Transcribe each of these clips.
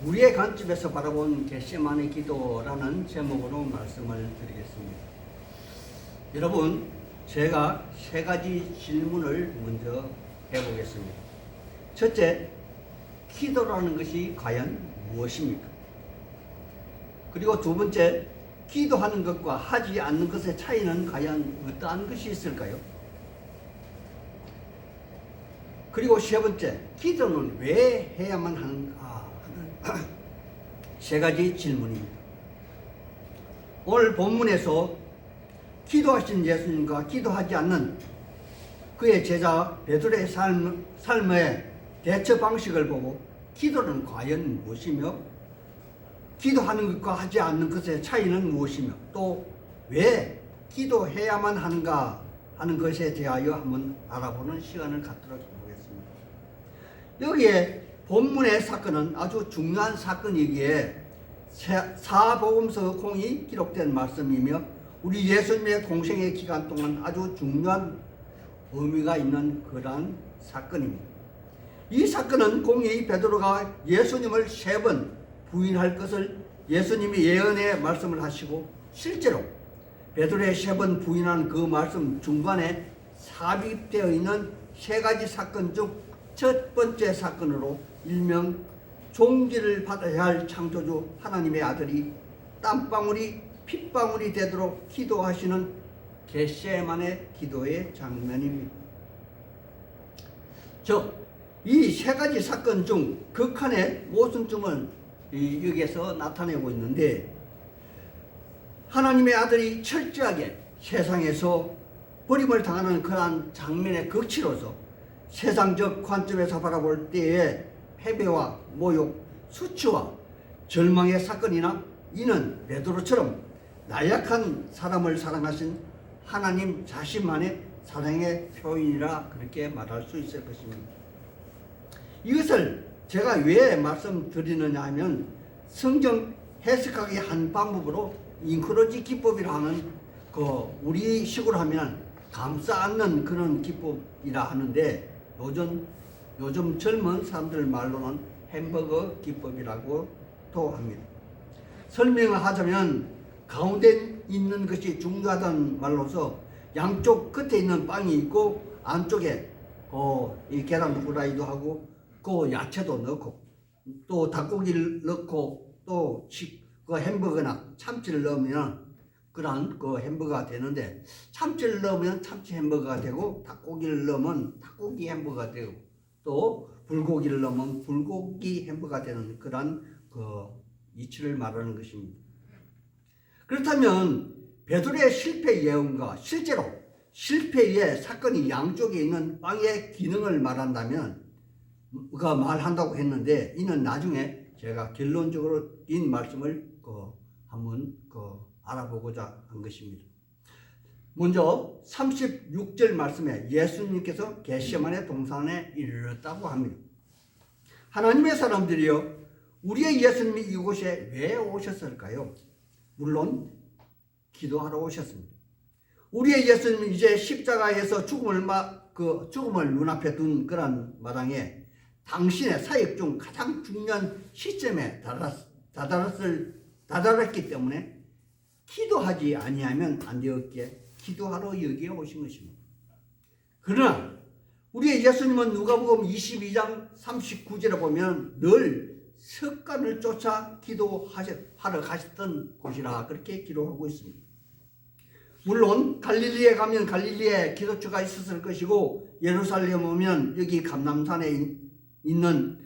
우리의 관점에서 바라본 겟세마네 기도라는 제목으로 말씀을 드리겠습니다. 여러분, 제가 세 가지 질문을 먼저 해보겠습니다. 첫째, 기도라는 것이 과연 무엇입니까? 그리고 두 번째, 기도하는 것과 하지 않는 것의 차이는 과연 어떠한 것이 있을까요? 그리고 세 번째, 기도는 왜 해야만 하는가 하는 세 가지 질문입니다. 오늘 본문에서 기도하신 예수님과 기도하지 않는 그의 제자 베드로의 삶의 대처 방식을 보고 기도는 과연 무엇이며 기도하는 것과 하지 않는 것의 차이는 무엇이며 또 왜 기도해야만 하는가 하는 것에 대하여 한번 알아보는 시간을 갖도록 해보겠습니다. 여기에 본문의 사건은 아주 중요한 사건이기에 사복음서 공이 기록된 말씀이며 우리 예수님의 공생의 기간 동안 아주 중요한 의미가 있는 그러한 사건입니다. 이 사건은 공이 베드로가 예수님을 3번 부인할 것을 예수님이 예언의 말씀을 하시고 실제로 베드로의 3번 부인한 그 말씀 중간에 삽입되어 있는 3가지 사건 중 첫 번째 사건으로 일명 종기를 받아야 할 창조주 하나님의 아들이 땀방울이 핏방울이 되도록 기도하시는 겟세마네 기도의 장면입니다. 즉, 이 3가지 사건 중 극한의 모순점을 여기에서 나타내고 있는데 하나님의 아들이 철저하게 세상에서 버림을 당하는 그러한 장면의 극치로서 세상적 관점에서 바라볼 때의 패배와 모욕, 수치와 절망의 사건이나 이는 베드로처럼 나약한 사람을 사랑하신 하나님 자신만의 사랑의 표현이라 그렇게 말할 수 있을 것입니다. 이것을 제가 왜 말씀드리느냐 하면 성경 해석하기 한 방법으로 인크로지 기법이라 하는 우리 식으로 하면 감싸 안는 그런 기법이라 하는데 요즘 젊은 사람들 말로는 햄버거 기법이라고도 합니다. 설명을 하자면 가운데 있는 것이 중요하다는 말로서 양쪽 끝에 있는 빵이 있고 안쪽에 이 계란 후라이도 하고 그 야채도 넣고 또 닭고기를 넣고 또 그 햄버거나 참치를 넣으면 그런 그 햄버거가 되는데 참치를 넣으면 참치 햄버거가 되고 닭고기를 넣으면 닭고기 햄버거가 되고 또 불고기를 넣으면 불고기 햄버거가 되는 그런 그 이치를 말하는 것입니다. 그렇다면 베드로의 실패 예언과 실제로 실패의 사건이 양쪽에 있는 빵의 기능을 말한다면 말한다고 했는데 이는 나중에 제가 결론적으로 인 말씀을 한번 알아보고자 한 것입니다. 먼저 36절 말씀에 예수님께서 겟세마네 동산에 이르렀다고 합니다. 하나님의 사람들이여, 우리의 예수님이 이곳에 왜 오셨을까요? 물론 기도하러 오셨습니다. 우리의 예수님은 이제 십자가에서 죽음을 눈앞에 둔 그런 마당에 당신의 사역 중 가장 중요한 시점에 다다랐기 때문에 기도하지 아니하면 안 되었기에 기도하러 여기에 오신 것입니다. 그러나 우리의 예수님은 누가복음 22장 39절에 보면 늘 습관을 쫓아 기도하러 가셨던 곳이라 그렇게 기록하고 있습니다. 물론 갈릴리에 가면 갈릴리에 기도처가 있었을 것이고 예루살렘 오면 여기 감람산에 있는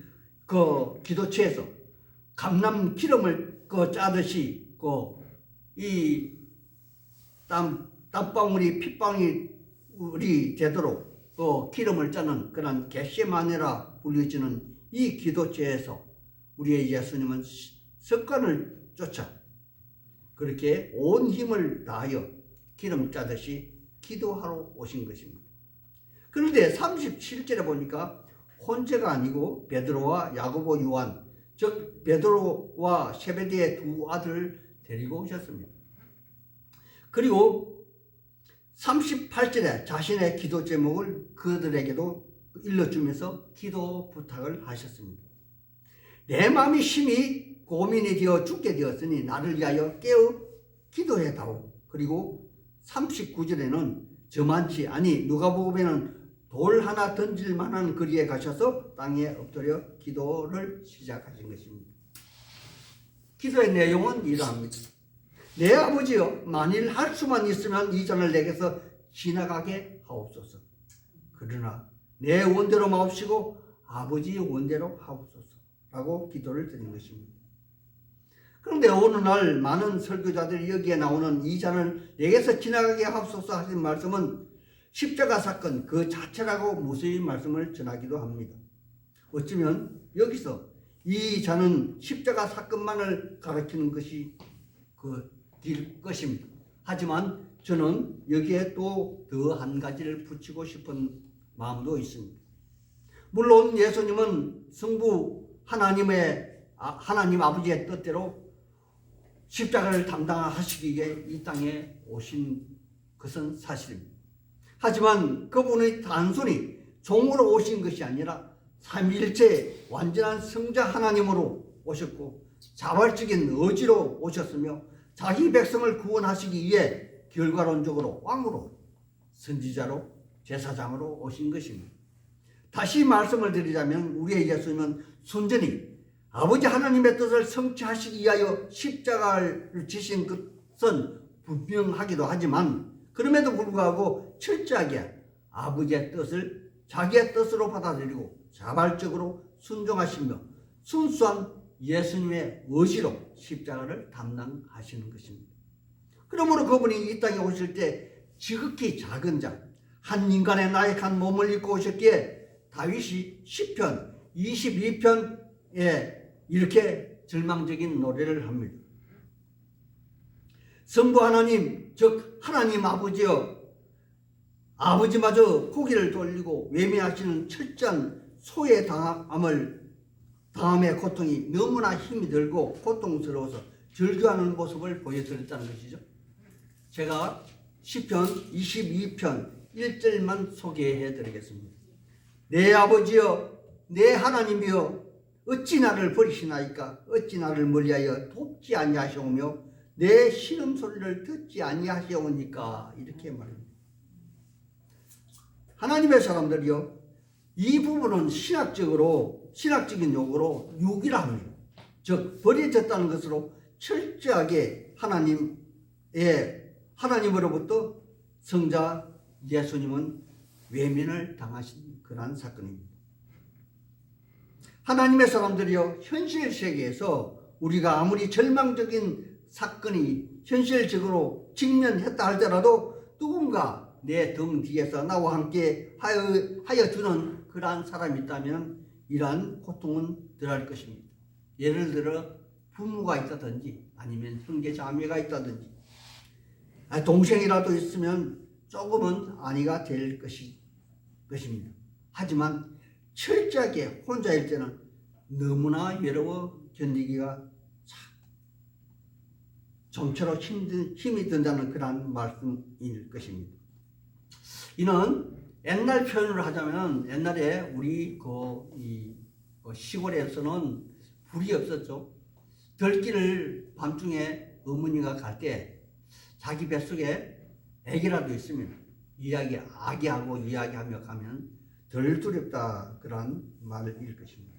그 기도처에서 감람 기름을 짜듯이 이 땀방울이 핏방울이 되도록 기름을 짜는 그런 겟세마네라 불려지는 이 기도처에서 우리의 예수님은 습관을 쫓아 그렇게 온 힘을 다하여 기름 짜듯이 기도하러 오신 것입니다. 그런데 37절에 보니까 혼자가 아니고 베드로와 야고보 요한, 즉 베드로와 세베대의 두 아들을 데리고 오셨습니다. 그리고 38절에 자신의 기도 제목을 그들에게도 일러주면서 기도 부탁을 하셨습니다. 내 마음이 심히 고민이 되어 죽게 되었으니 나를 위하여 깨어 기도해다오. 그리고 39절에는 저만치 아니 누가복음에는 돌 하나 던질 만한 거리에 가셔서 땅에 엎드려 기도를 시작하신 것입니다. 기도의 내용은 이러합니다. 내 아버지여, 만일 할 수만 있으면 이 잔을 내게서 지나가게 하옵소서. 그러나 내 원대로 마옵시고 아버지의 원대로 하옵소서 라고 기도를 드린 것입니다. 그런데 어느 날 많은 설교자들이 여기에 나오는 이 잔을 내게서 지나가게 하옵소서 하신 말씀은 십자가 사건 그 자체라고 무수히 말씀을 전하기도 합니다. 어쩌면 여기서 이 잔은 십자가 사건만을 가리키는 것이 될 것입니다. 하지만 저는 여기에 또 더 한 가지를 붙이고 싶은 마음도 있습니다. 물론 예수님은 성부 하나님 아버지의 뜻대로 십자가를 담당하시기 위해 이 땅에 오신 것은 사실입니다. 하지만 그분이 단순히 종으로 오신 것이 아니라 삼위일체 완전한 성자 하나님으로 오셨고 자발적인 의지로 오셨으며 자기 백성을 구원하시기 위해 결과론적으로 왕으로 선지자로 제사장으로 오신 것입니다. 다시 말씀을 드리자면 우리의 예수님은 순전히 아버지 하나님의 뜻을 성취하시기 위하여 십자가를 지신 것은 분명하기도 하지만 그럼에도 불구하고 철저하게 아버지의 뜻을 자기의 뜻으로 받아들이고 자발적으로 순종하시며 순수한 예수님의 의지로 십자가를 담당하시는 것입니다. 그러므로 그분이 이 땅에 오실 때 지극히 작은 자, 한 인간의 나약한 몸을 입고 오셨기에 다윗이 시편 22편에 이렇게 절망적인 노래를 합니다. 성부 하나님, 즉 하나님 아버지여, 아버지마저 고개를 돌리고 외면하시는 철저한 소외 당함의 고통이 너무나 힘이 들고 고통스러워서 절규하는 모습을 보여드렸다는 것이죠. 제가 시편 22편 1절만 소개해 드리겠습니다. 내 아버지여, 내 하나님이여, 어찌 나를 버리시나이까? 어찌 나를 멀리하여 돕지 아니하시오며 내 신음소리를 듣지 아니하시오니까? 이렇게 말합니다. 하나님의 사람들이요, 이 부분은 신학적인 용어로 유기라 합니다. 즉 버려졌다는 것으로 철저하게 하나님으로부터 성자 예수님은 외면을 당하신 그러한 사건입니다. 하나님의 사람들이요, 현실 세계에서 우리가 아무리 절망적인 사건이 현실적으로 직면했다 할지라도 누군가 내 등 뒤에서 나와 함께 하여 주는 그러한 사람이 있다면 이러한 고통은 덜할 것입니다. 예를 들어 부모가 있다든지 아니면 형제 자매가 있다든지 동생이라도 있으면 조금은 안위가 될 것입니다. 하지만 철저하게 혼자일 때는 너무나 외로워 견디기가 좀처럼 힘이 든다는 그런 말씀일 것입니다. 이는 옛날 표현으로 하자면 옛날에 우리 시골에서는 불이 없었죠. 들길을 밤중에 어머니가 갈 때 자기 뱃속에 애기라도 있으면 아기하고 이야기하며 가면 덜 두렵다 그런 말일 것입니다.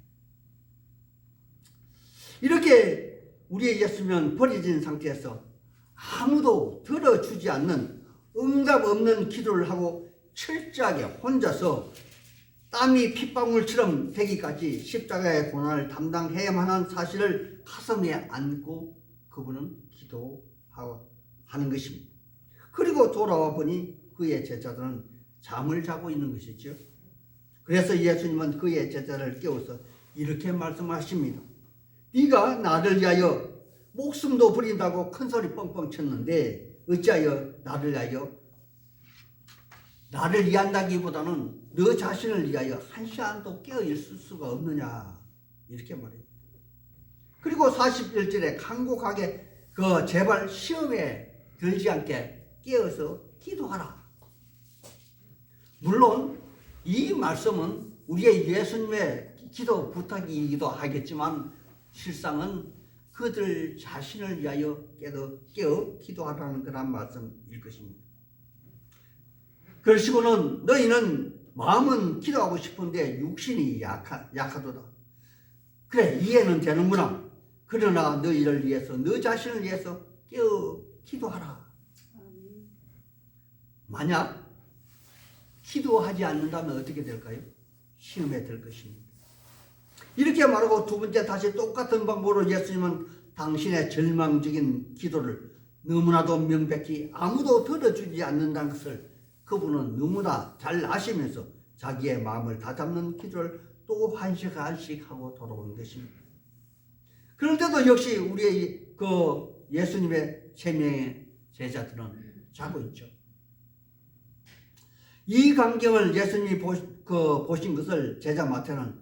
이렇게 우리의 예수님은 버려진 상태에서 아무도 들어주지 않는 응답 없는 기도를 하고 철저하게 혼자서 땀이 핏방울처럼 되기까지 십자가의 고난을 담당해야만 하는 사실을 가슴에 안고 그분은 기도하는 것입니다. 그리고 돌아와 보니 그의 제자들은 잠을 자고 있는 것이죠. 그래서 예수님은 그의 제자를 깨워서 이렇게 말씀하십니다. 네가 나를 위하여 목숨도 버린다고 큰소리 뻥뻥 쳤는데 어찌하여 나를 위한다기보다는 너 자신을 위하여 한 시간도 깨어있을 수가 없느냐 이렇게 말해요. 그리고 41절에 간곡하게 제발 시험에 들지 않게 깨어서 기도하라. 물론 이 말씀은 우리의 예수님의 기도 부탁이기도 하겠지만 실상은 그들 자신을 위하여 깨어 기도하라는 그런 말씀일 것입니다. 그러시고는 너희는 마음은 기도하고 싶은데 육신이 약하도다. 그래, 이해는 되는구나. 그러나 너희를 위해서, 너 자신을 위해서 깨어 기도하라. 만약 기도하지 않는다면 어떻게 될까요? 시험에 들 것입니다. 이렇게 말하고 두 번째 다시 똑같은 방법으로 예수님은 당신의 절망적인 기도를 너무나도 명백히 아무도 들어주지 않는다는 것을 그분은 너무나 잘 아시면서 자기의 마음을 다잡는 기도를 또 한씩 하고 돌아오는 것입니다. 그런데도 역시 우리의 그 예수님의 세 명의 제자들은 자고 있죠. 이 광경을 예수님이 보신 것을 제자 마태는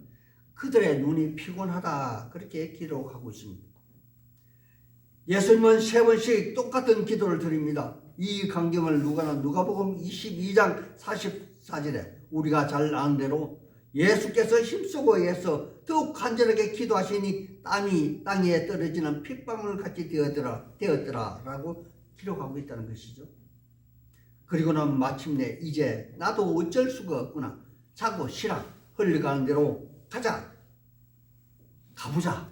그들의 눈이 피곤하다 그렇게 기록하고 있습니다. 예수님은 세 번씩 똑같은 기도를 드립니다. 이 광경을 누가복음 22장 44절에 우리가 잘 아는 대로 예수께서 힘쓰고 애써 더욱 간절하게 기도하시니 땀이 땅에 떨어지는 핏방울 같이 되었더라 라고 기록하고 있다는 것이죠. 그리고는 마침내 이제 나도 어쩔 수가 없구나. 자고 쉬라. 흘러가는 대로 가보자.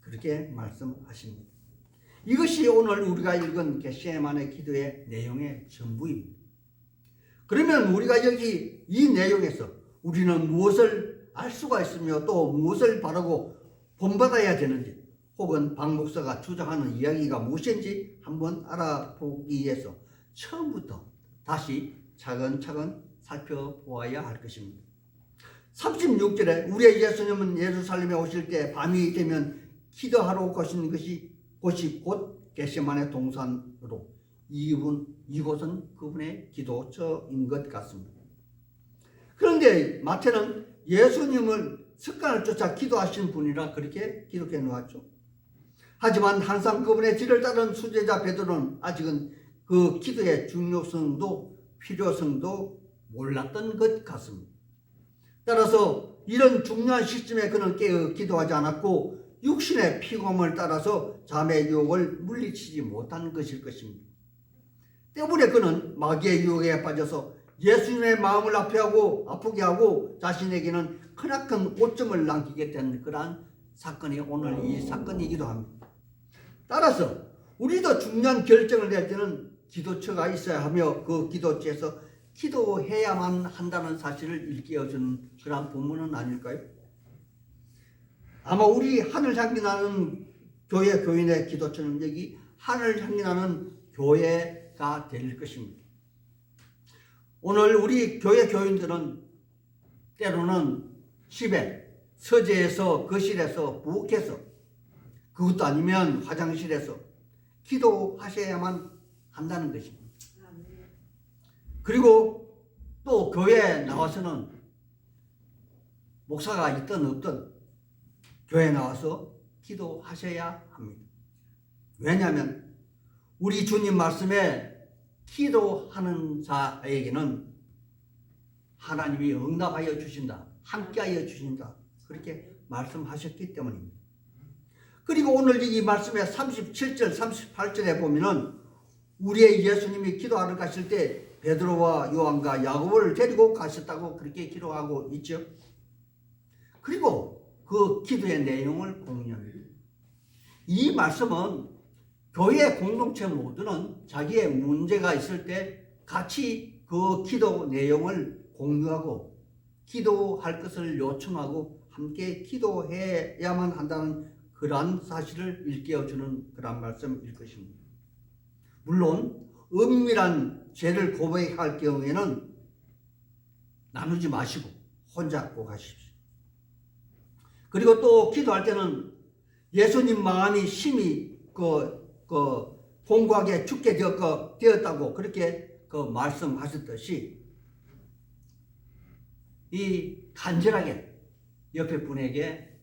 그렇게 말씀하십니다. 이것이 오늘 우리가 읽은 겟세마네 기도의 내용의 전부입니다. 그러면 우리가 여기 이 내용에서 우리는 무엇을 알 수가 있으며 또 무엇을 바라고 본받아야 되는지 혹은 박 목사가 주장하는 이야기가 무엇인지 한번 알아보기 위해서 처음부터 다시 차근차근 살펴보아야 할 것입니다. 36절에 우리의 예수님은 예루살렘에 오실 때 밤이 되면 기도하러 가시는 곳이 곧 겟세마네 동산으로 이곳은 그분의 기도처인 것 같습니다. 그런데 마태는 예수님을 습관을 쫓아 기도하신 분이라 그렇게 기록해 놓았죠. 하지만 항상 그분의 뒤를 따른 수제자 베드로는 아직은 그 기도의 중요성도 필요성도 몰랐던 것 같습니다. 따라서 이런 중요한 시점에 그는 깨어 기도하지 않았고 육신의 피곤함을 따라서 잠의 유혹을 물리치지 못한 것일 것입니다. 때문에 그는 마귀의 유혹에 빠져서 예수님의 마음을 아프게 하고 자신에게는 크나큰 오점을 남기게 된 그러한 사건이 오늘 이 사건이기도 합니다. 따라서 우리도 중요한 결정을 낼 때는 기도처가 있어야 하며 그 기도처에서 기도해야만 한다는 사실을 일깨워주는 그러한 본문은 아닐까요? 아마 우리 하늘 향기 나는 교인의 기도처는 여기 하늘 향기 나는 교회가 될 것입니다. 오늘 우리 교회 교인들은 때로는 집에, 서재에서, 거실에서, 부엌에서, 그것도 아니면 화장실에서 기도하셔야만 한다는 것입니다. 그리고 또 교회에 나와서는 목사가 있든 없든 교회에 나와서 기도하셔야 합니다. 왜냐하면 우리 주님 말씀에 기도하는 자에게는 하나님이 응답하여 주신다. 함께하여 주신다. 그렇게 말씀하셨기 때문입니다. 그리고 오늘 이 말씀의 37절, 38절에 보면은 우리의 예수님이 기도하러 가실 때 베드로와 요한과 야고보를 데리고 가셨다고 그렇게 기록하고 있죠. 그리고 그 기도의 내용을 공유합니다. 이 말씀은 교회 공동체 모두는 자기의 문제가 있을 때 같이 그 기도 내용을 공유하고 기도할 것을 요청하고 함께 기도해야만 한다는 그러한 사실을 일깨워주는 그러한 말씀일 것입니다. 물론 은밀한 죄를 고백할 경우에는 나누지 마시고 혼자 꼭 하십시오. 그리고 또 기도할 때는 예수님 마음이 심히 공고하게 죽게 되었다고 그렇게 말씀하셨듯이 이 간절하게 옆에 분에게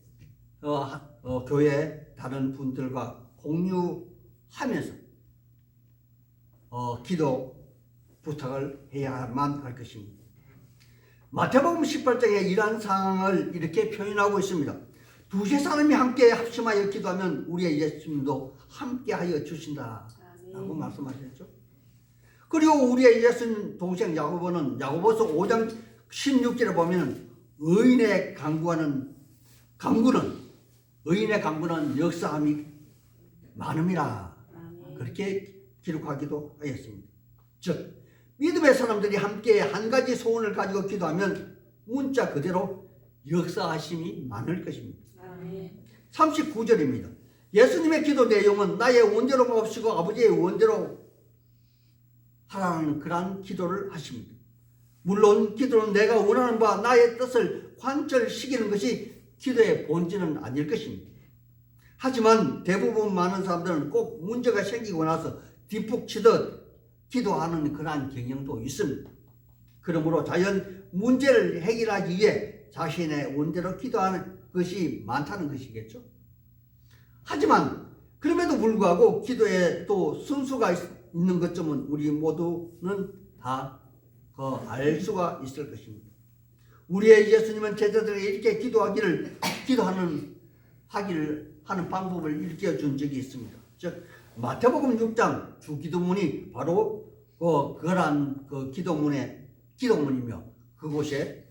교회 다른 분들과 공유하면서 기도 부탁을 해야만 할 것입니다. 마태복음 18장에 이러한 상황을 이렇게 표현하고 있습니다. 두세 사람이 함께 합심하여 기도하면 우리의 예수님도 함께하여 주신다라고 말씀하셨죠. 그리고 우리의 예수님 동생 야고보는 야고보서 5장 16절에 보면 의인의 강구는 역사함이 많음이라 그렇게 기록하기도 하였습니다. 즉 믿음의 사람들이 함께 한 가지 소원을 가지고 기도하면 문자 그대로 역사하심이 많을 것입니다. 39절입니다. 예수님의 기도 내용은 나의 원대로 몹시고 아버지의 원대로 하라는 그러한 기도를 하십니다. 물론 기도는 내가 원하는 바 나의 뜻을 관철시키는 것이 기도의 본질은 아닐 것입니다. 하지만 대부분 많은 사람들은 꼭 문제가 생기고 나서 뒷북치듯 기도하는 그러한 경향도 있습니다. 그러므로 자연 문제를 해결하기 위해 자신의 원대로 기도하는 것이 많다는 것이겠죠. 하지만 그럼에도 불구하고 기도에 또 순수가 있는 것쯤은 우리 모두는 다 알 수가 있을 것입니다. 우리의 예수님은 제자들에게 이렇게 기도하는 방법을 일깨워 준 적이 있습니다. 즉 마태복음 6장 주기도문이 바로 그러한 기도문이며 그곳에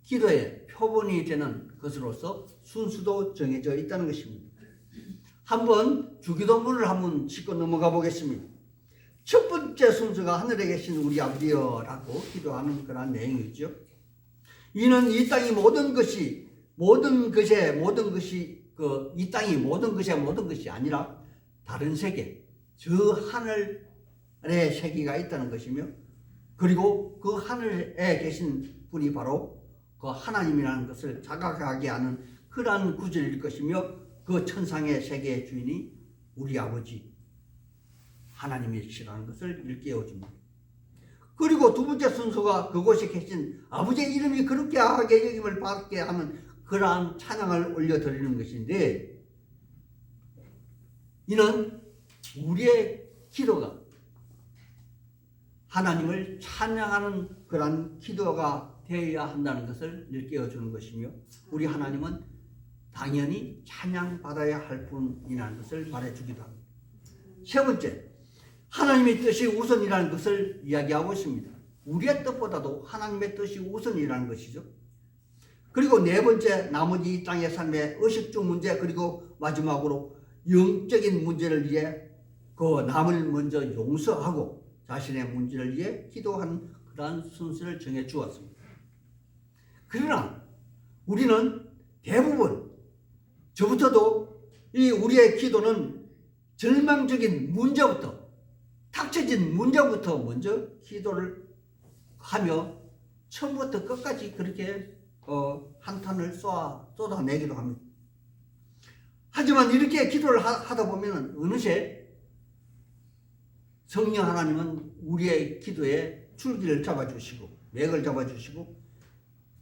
기도의 표본이 되는 것으로서 순수도 정해져 있다는 것입니다. 한번 주기도문을 한번 짚고 넘어가 보겠습니다. 첫 번째 순서가 하늘에 계신 우리 아버지여라고 기도하는 그런 내용이죠. 이는 이 땅이 이 땅이 모든 것이 아니라 다른 세계, 저 하늘의 세계가 있다는 것이며, 그리고 그 하늘에 계신 분이 바로 그 하나님이라는 것을 자각하게 하는 그러한 구절일 것이며, 그 천상의 세계의 주인이 우리 아버지 하나님이시라는 것을 일깨워줍니다. 그리고 두 번째 순서가 그곳에 계신 아버지의 이름이 그렇게 하게 여김을 받게 하는 그러한 찬양을 올려드리는 것인데, 이는 우리의 기도가 하나님을 찬양하는 그러한 기도가 되어야 한다는 것을 일깨워주는 것이며, 우리 하나님은 당연히 찬양받아야 할 분이라는 것을 말해주기도 합니다. 세 번째, 하나님의 뜻이 우선이라는 것을 이야기하고 있습니다. 우리의 뜻보다도 하나님의 뜻이 우선이라는 것이죠. 그리고 네 번째, 나머지 이 땅의 삶의 의식주 문제, 그리고 마지막으로 영적인 문제를 위해 그 남을 먼저 용서하고 자신의 문제를 위해 기도하는 그러한 순서를 정해 주었습니다. 그러나 우리는 대부분 저부터도 이 우리의 기도는 절망적인 문제부터, 닥쳐진 문제부터 먼저 기도를 하며 처음부터 끝까지 그렇게 한탄을 쏟아내기도 합니다. 하지만 이렇게 기도를 하다 보면 어느새 성령 하나님은 우리의 기도에 줄기를 잡아주시고 맥을 잡아주시고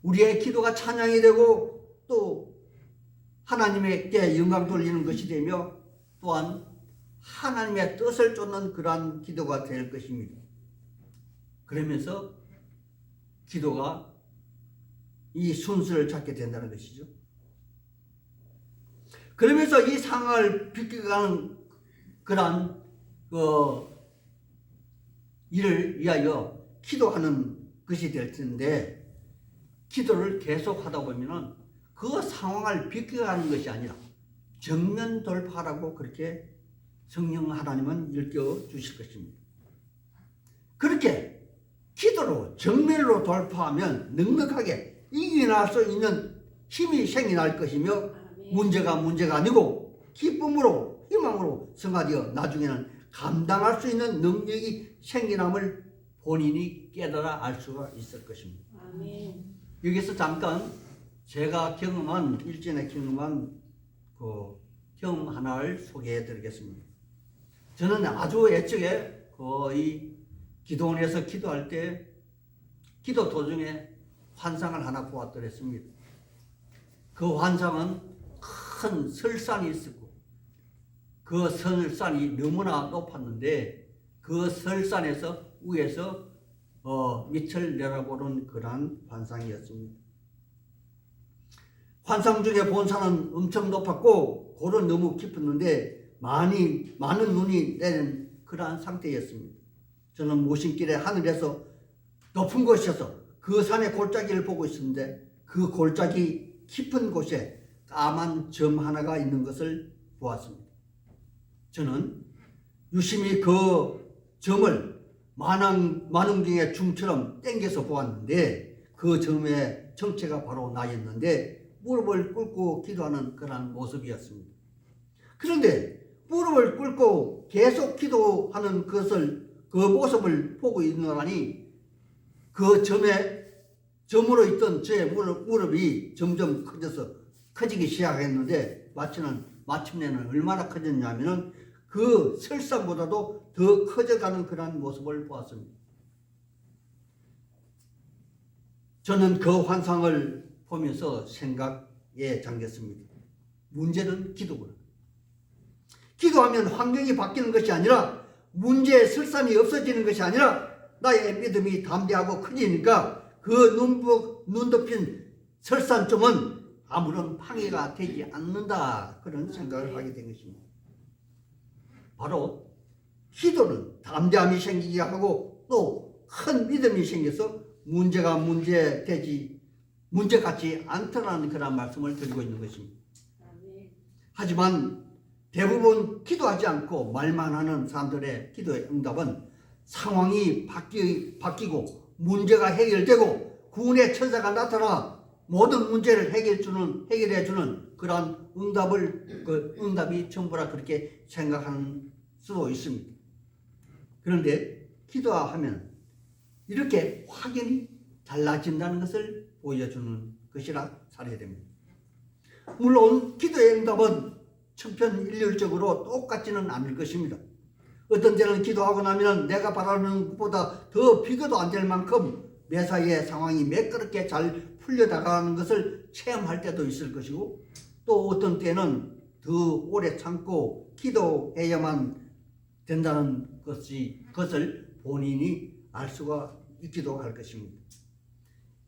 우리의 기도가 찬양이 되고 또 하나님께 영광 돌리는 것이 되며 또한 하나님의 뜻을 쫓는 그러한 기도가 될 것입니다. 그러면서 기도가 이 순서를 찾게 된다는 것이죠. 그러면서 이 상황을 비껴가는 그러한 일을 위하여 기도하는 것이 될 텐데, 기도를 계속 하다 보면은 그 상황을 비껴가는 것이 아니라 정면 돌파라고 그렇게 성령 하나님은 일깨워 주실 것입니다. 그렇게 기도로 정면으로 돌파하면 넉넉하게 이겨낼 수 있는 힘이 생겨날 것이며, 문제가 아니고 기쁨으로 희망으로 승화되어 나중에는 감당할 수 있는 능력이 생겨남을 본인이 깨달아 알 수가 있을 것입니다. 여기서 잠깐 제가 일전에 경험한 그 경험 하나를 소개해 드리겠습니다. 저는 아주 옛적에 거의 기도원에서 기도할 때 기도 도중에 환상을 하나 보았더랬습니다. 그 환상은 큰 설산이 있었고 그 설산이 너무나 높았는데 그 설산에서 위에서 밑을 내려보는 그러한 환상이었습니다. 환상 중에 본산은 엄청 높았고 골은 너무 깊었는데 많은 눈이 내린 그러한 상태였습니다. 저는 모신길에 하늘에서 높은 곳에서 그 산의 골짜기를 보고 있었는데 그 골짜기 깊은 곳에 까만 점 하나가 있는 것을 보았습니다. 저는 유심히 그 점을 만웅중의 중처럼 땡겨서 보았는데 그 점의 정체가 바로 나였는데 무릎을 꿇고 기도하는 그런 모습이었습니다. 그런데 무릎을 꿇고 계속 기도하는 그 모습을 보고 있노라니 그 점으로 있던 제 무릎이 점점 커지기 시작했는데 마침내는 얼마나 커졌냐면은 그 설산보다도 더 커져가는 그런 모습을 보았습니다. 저는 그 환상을 보면서 생각에 잠겼습니다. 문제는 기도구나. 기도하면 환경이 바뀌는 것이 아니라 문제의 설산이 없어지는 것이 아니라 나의 믿음이 담대하고 커지니까 그 눈 덮인 설산점은 아무런 방해가 되지 않는다. 그런 생각을 하게 된 것입니다. 바로 기도는 담대함이 생기게 하고 또 큰 믿음이 생겨서 문제가 문제 같지 않더라는 그런 말씀을 드리고 있는 것입니다. 하지만 대부분 기도하지 않고 말만 하는 사람들의 기도의 응답은 상황이 바뀌고 문제가 해결되고 구원의 천사가 나타나 모든 문제를 해결해주는 그러한 응답이 전부라 그렇게 생각하는 수도 있습니다. 그런데 기도하면 이렇게 확연히 달라진다는 것을 보여주는 것이라 살아야 됩니다. 물론 기도의 응답은 천편일률적으로 똑같지는 않을 것입니다. 어떤 때는 기도하고 나면 내가 바라는 것보다 더 비교도 안 될 만큼 매사에 상황이 매끄럽게 잘 풀려나가는 것을 체험할 때도 있을 것이고 또 어떤 때는 더 오래 참고 기도해야만 된다는 것을 본인이 알 수가 있기도 할 것입니다.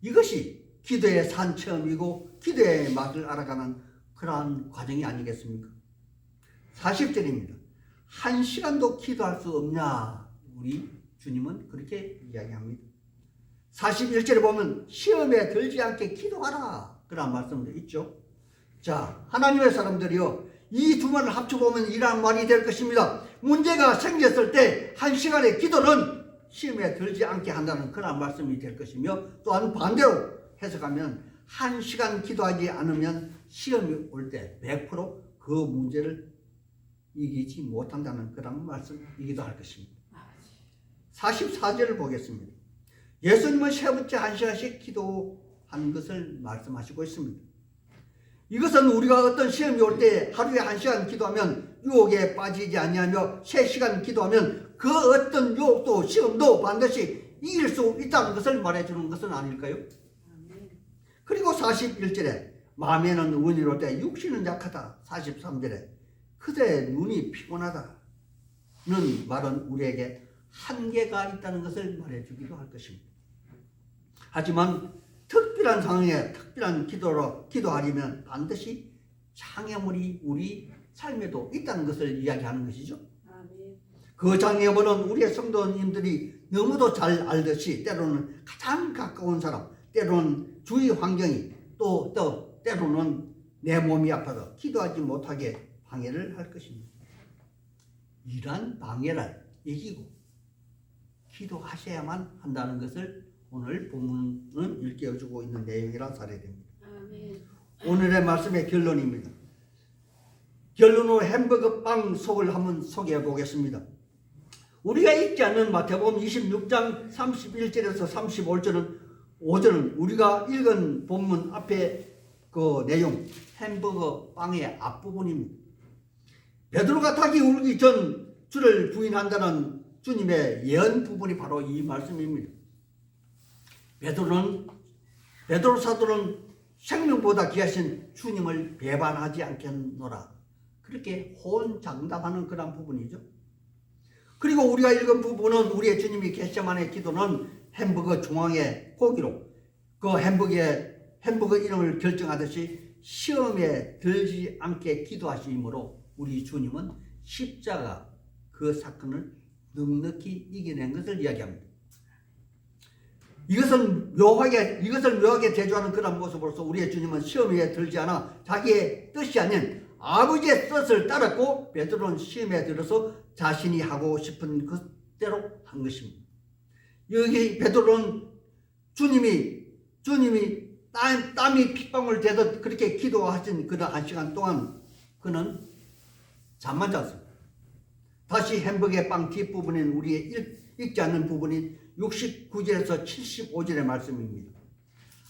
이것이 기도의 산체험이고 기도의 맛을 알아가는 그러한 과정이 아니겠습니까? 40절입니다. 1시간도 기도할 수 없냐? 우리 주님은 그렇게 이야기합니다. 41절에 보면 시험에 들지 않게 기도하라. 그런 말씀도 있죠. 자, 하나님의 사람들이요. 이 두 말을 합쳐보면 이러한 말이 될 것입니다. 문제가 생겼을 때 1시간의 기도는 시험에 들지 않게 한다는 그런 말씀이 될 것이며 또한 반대로 해석하면 1시간 기도하지 않으면 시험이 올 때 100%그 문제를 이기지 못한다는 그런 말씀이기도 할 것입니다. 44절을 보겠습니다. 예수님은 세 번째 1시간씩 기도한 것을 말씀하시고 있습니다. 이것은 우리가 어떤 시험이 올 때 하루에 1시간 기도하면 유혹에 빠지지 아니하며 3시간 기도하면 그 어떤 유혹도 시험도 반드시 이길 수 있다는 것을 말해주는 것은 아닐까요? 그리고 41절에 마음에는 원이 올 때 육신은 약하다. 43절에 그대의 눈이 피곤하다는 말은 우리에게 한계가 있다는 것을 말해주기도 할 것입니다. 하지만 특별한 상황에 특별한 기도로 기도하려면 반드시 장애물이 우리 삶에도 있다는 것을 이야기하는 것이죠. 그 장애물은 우리의 성도님들이 너무도 잘 알듯이 때로는 가장 가까운 사람, 때로는 주위 환경이 또 때로는 내 몸이 아파서 기도하지 못하게 방해를 할 것입니다. 이러한 방해를 이기고 기도하셔야만 한다는 것을 오늘 본문은 일깨워주고 있는 내용이라 살아야 됩니다. 오늘의 말씀의 결론입니다. 결론으로 햄버거 빵 속을 한번 소개해 보겠습니다. 우리가 읽지 않는 마태복음 26장 31절에서 35절은 우리가 읽은 본문 앞에 그 내용 햄버거 빵의 앞부분입니다. 베드로가 닭이 울기 전 주를 부인한다는 주님의 예언 부분이 바로 이 말씀입니다. 베드로 사도는 생명보다 귀하신 주님을 배반하지 않겠노라. 그렇게 호언장담하는 그런 부분이죠. 그리고 우리가 읽은 부분은 우리의 주님이 겟세마네 기도는 햄버거 중앙의 고기로 그 햄버거 이름을 결정하듯이 시험에 들지 않게 기도하시므로 우리 주님은 십자가 그 사건을 넉넉히 이겨낸 것을 이야기합니다. 이것을 묘하게 대조하는 그런 모습으로서 우리의 주님은 시험에 들지 않아 자기의 뜻이 아닌 아버지의 뜻을 따랐고, 베드로는 시험에 들어서 자신이 하고 싶은 것대로 한 것입니다. 여기 베드로는 주님이 땀이 핏방울 되듯 그렇게 기도하신 그런 한 시간 동안 그는 잠만 잤습니다. 다시 햄버거의 빵 뒷부분인 우리의 읽지 않는 부분인 69절에서 75절의 말씀입니다.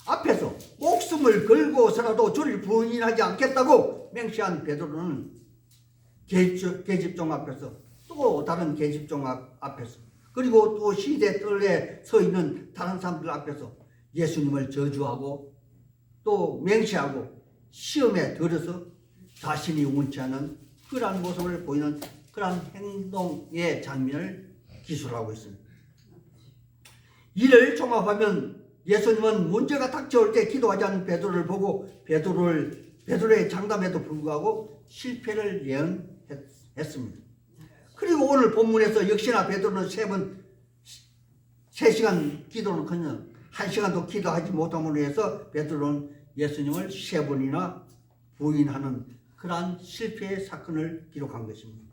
앞에서 목숨을 걸고서라도 주를 부인하지 않겠다고 맹세한 베드로는 계집종 앞에서, 또 다른 계집종 앞에서, 그리고 또 시대 뜰에 서 있는 다른 사람들 앞에서 예수님을 저주하고 또 맹세하고 시험에 들어서 자신이 원치 않은 그러한 모습을 보이는 그러한 행동의 장면을 기술하고 있습니다. 이를 종합하면 예수님은 문제가 닥쳐올 때 기도하지 않은 베드로를 보고 베드로의 장담에도 불구하고 실패를 예언했습니다. 그리고 오늘 본문에서 역시나 베드로는 3시간 기도는커녕 1시간도 기도하지 못함으로 해서 베드로는 예수님을 3번이나 부인하는 그러한 실패의 사건을 기록한 것입니다.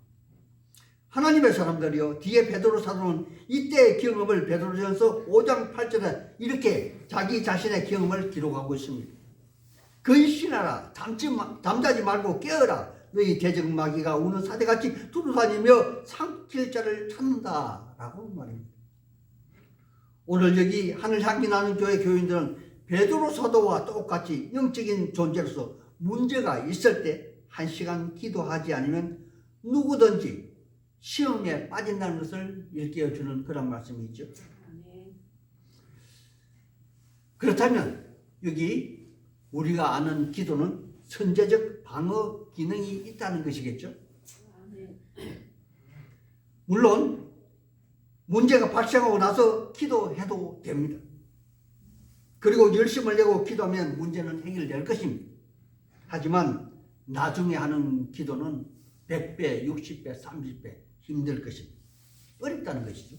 하나님의 사람들이요, 뒤에 베드로 사도는 이때의 경험을 베드로전서 5장 8절에 이렇게 자기 자신의 경험을 기록하고 있습니다. 근신하라, 잠자지 말고 깨어라. 너희 대적마귀가 우는 사대같이 두루다니며 삼킬 자를 찾는다 라고 말입니다. 오늘 여기 하늘향기 나는 교회 교인들은 베드로 사도와 똑같이 영적인 존재로서 문제가 있을 때 1시간 기도하지 않으면 누구든지 시험에 빠진다는 것을 일깨워주는 그런 말씀이죠. 그렇다면 여기 우리가 아는 기도는 선제적 방어 기능이 있다는 것이겠죠. 물론 문제가 발생하고 나서 기도해도 됩니다. 그리고 열심을 내고 기도하면 문제는 해결될 것입니다. 하지만 나중에 하는 기도는 100배, 60배, 30배 힘들 것입니다. 어렵다는 것이죠.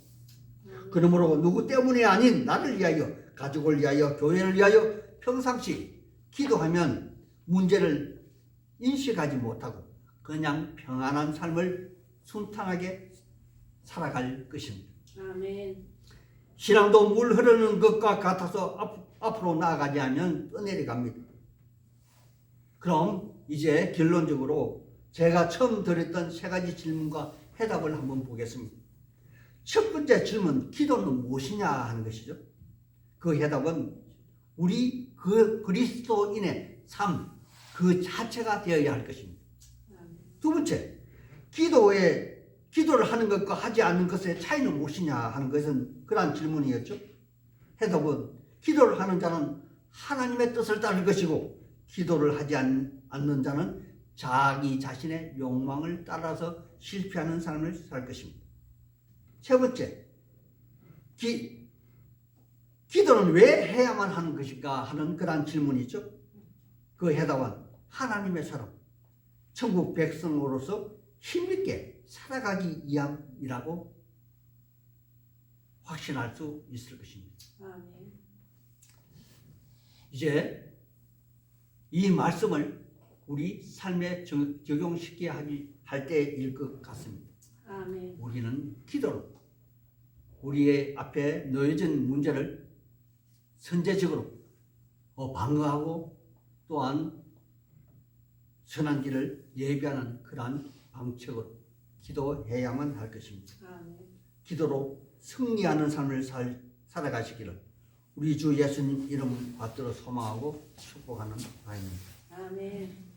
그러므로 누구 때문이 아닌 나를 위하여, 가족을 위하여, 교회를 위하여 평상시 기도하면 문제를 인식하지 못하고 그냥 평안한 삶을 순탄하게 살아갈 것입니다. 아멘. 신앙도 물 흐르는 것과 같아서 앞으로 나아가지 않으면 떠내려갑니다. 그럼 이제 결론적으로 제가 처음 드렸던 3가지 질문과 해답을 한번 보겠습니다. 첫 번째 질문, 기도는 무엇이냐 하는 것이죠. 그 해답은 우리 그리스도인의 삶 그 자체가 되어야 할 것입니다. 두 번째, 기도를 하는 것과 하지 않는 것의 차이는 무엇이냐 하는 것은 그러한 질문이었죠. 해답은 기도를 하는 자는 하나님의 뜻을 따를 것이고, 기도를 하지 않는 자는 자기 자신의 욕망을 따라서 실패하는 삶을 살 것입니다. 세 번째, 기도는 왜 해야만 하는 것인가 하는 그러한 질문이죠. 그 해답은 하나님의 사람, 천국 백성으로서 힘있게 살아가기 위함이라고 확신할 수 있을 것입니다. 아멘. 이제 이 말씀을 우리 삶에 적용시켜야 할 때일 것 같습니다. 아멘. 우리는 기도로 우리의 앞에 놓여진 문제를 선제적으로 방어하고 또한 선한 길을 예비하는 그러한 방책으로 기도해야만 할 것입니다. 아멘. 기도로 승리하는 삶을 살아가시기를 우리 주 예수님 이름 받들어 소망하고 축복하는 바입니다. 아멘.